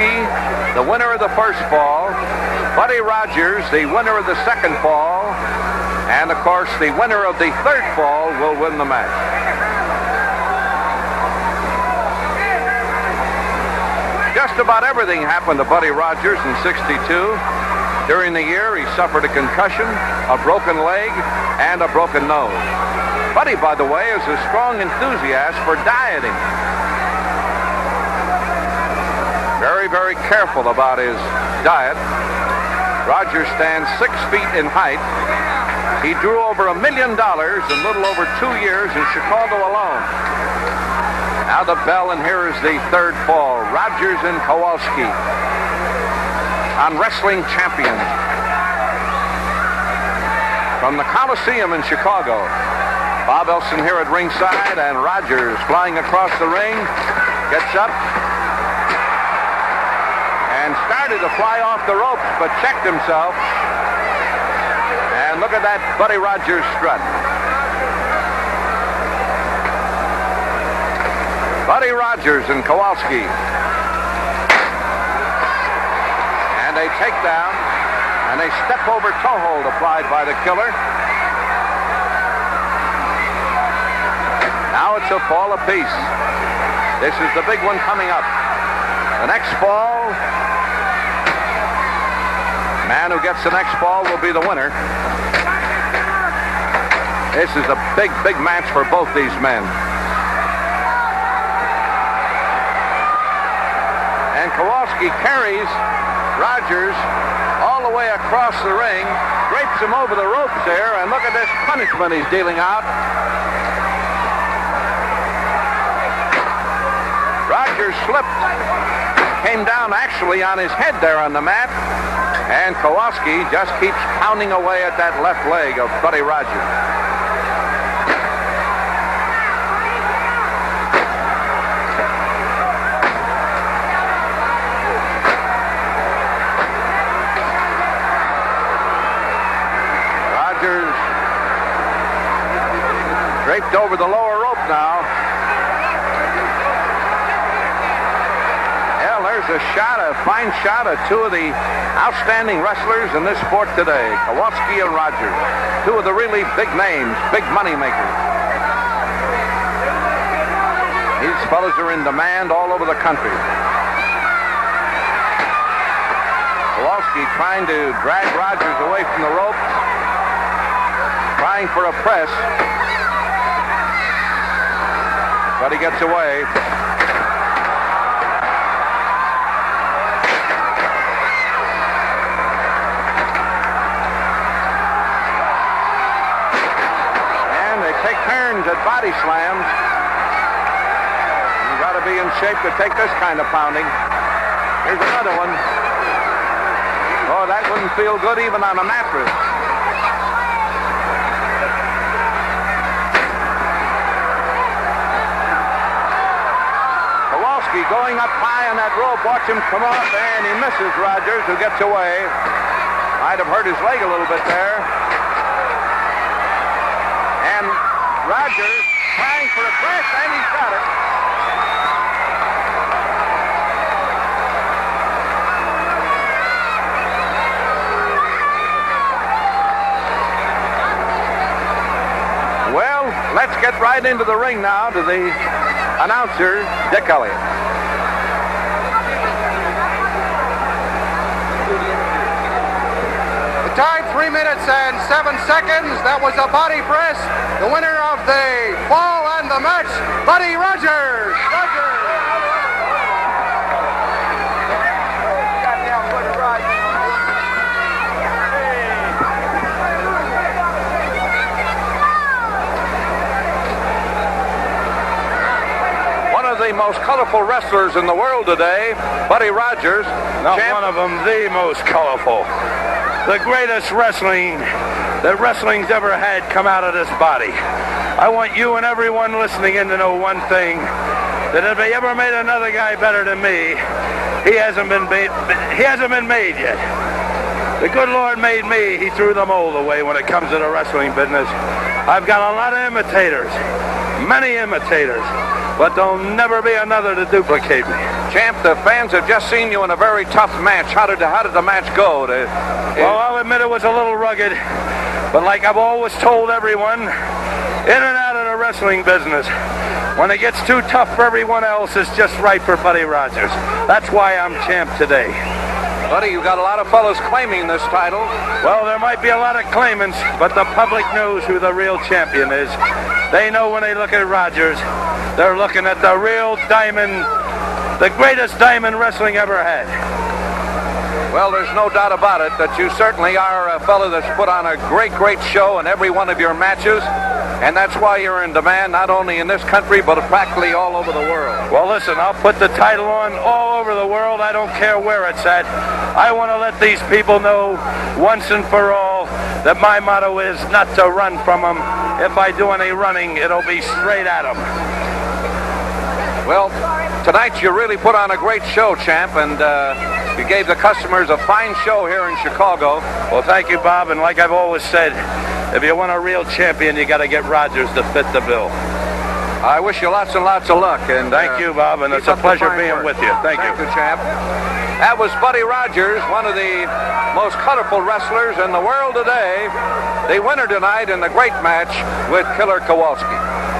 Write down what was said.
Kowalski, the winner of the first fall. Buddy Rogers, the winner of the second fall. And, of course, the winner of the third fall will win the match. Just about everything happened to Buddy Rogers in '62. During the year, he suffered a concussion, a broken leg, and a broken nose. Buddy, by the way, is a strong enthusiast for dieting. Very, very careful about his diet. Rogers stands 6 feet in height. He drew over $1 million in a little over 2 years in Chicago alone. Now the bell, and here is the third fall. Rogers and Kowalski on Wrestling Champions. From the Coliseum in Chicago. Bob Elson here at ringside, and Rogers flying across the ring. Gets up. And started to fly off the ropes, but checked himself. And look at that Buddy Rogers strut. Buddy Rogers and Kowalski. And a takedown, and a step-over toe hold applied by the killer. Now it's a fall apiece. This is the big one coming up. The next fall, man who gets the next fall will be the winner. This is a big, big match for both these men. And Kowalski carries Rogers all the way across the ring, drapes him over the ropes there, and look at this punishment he's dealing out. Rogers slipped, came down actually on his head there on the mat, and Kowalski just keeps pounding away at that left leg of Buddy Rogers. Rogers draped over the lower rope now. A shot, a fine shot of two of the outstanding wrestlers in this sport today, Kowalski and Rogers, two of the really big names, big money makers. These fellas are in demand all over the country. Kowalski trying to drag Rogers away from the ropes, trying for a press, but he gets away. At body slams. You got to be in shape to take this kind of pounding. Here's another one. Oh, that wouldn't feel good even on a mattress. Kowalski going up high on that rope. Watch him come up, and he misses Rogers, who gets away. Might have hurt his leg a little bit there. And Rogers trying for a press, and he's got it. Well, let's get right into the ring now to the announcer, Dick Elliott. The time, 3 minutes and 7 seconds. That was a body press. The winner of the fall and the match, Buddy Rogers. One of the most colorful wrestlers in the world today, Buddy Rogers. Not one of them, the most colorful. The greatest wrestling that wrestling's ever had come out of this body. I want you and everyone listening in to know one thing, that if they ever made another guy better than me, he hasn't been made yet. The good Lord made me. He threw the mold away when it comes to the wrestling business. I've got a lot of imitators, many imitators, but there'll never be another to duplicate me. Champ, the fans have just seen you in a very tough match. How did the match go? Well, I'll admit it was a little rugged, but like I've always told everyone, in and out of the wrestling business, when it gets too tough for everyone else, it's just right for Buddy Rogers. That's why I'm champ today. Buddy, you got a lot of fellows claiming this title. Well, there might be a lot of claimants, but the public knows who the real champion is. They know when they look at Rogers, they're looking at the real diamond, the greatest diamond wrestling ever had. Well, there's no doubt about it that you certainly are a fellow that's put on a great, great show in every one of your matches. And that's why you're in demand not only in this country, but practically all over the world. Well, listen, I'll put the title on all over the world. I don't care where it's at. I want to let these people know once and for all that my motto is not to run from them. If I do any running, it'll be straight at them. Well, tonight you really put on a great show, champ, and you gave the customers a fine show here in Chicago. Well, thank you, Bob, and like I've always said, if you want a real champion, you got to get Rogers to fit the bill. I wish you lots and lots of luck. And thank you, Bob, and it's a pleasure being with you. Thank you, champ. That was Buddy Rogers, one of the most colorful wrestlers in the world today. The winner tonight in the great match with Killer Kowalski.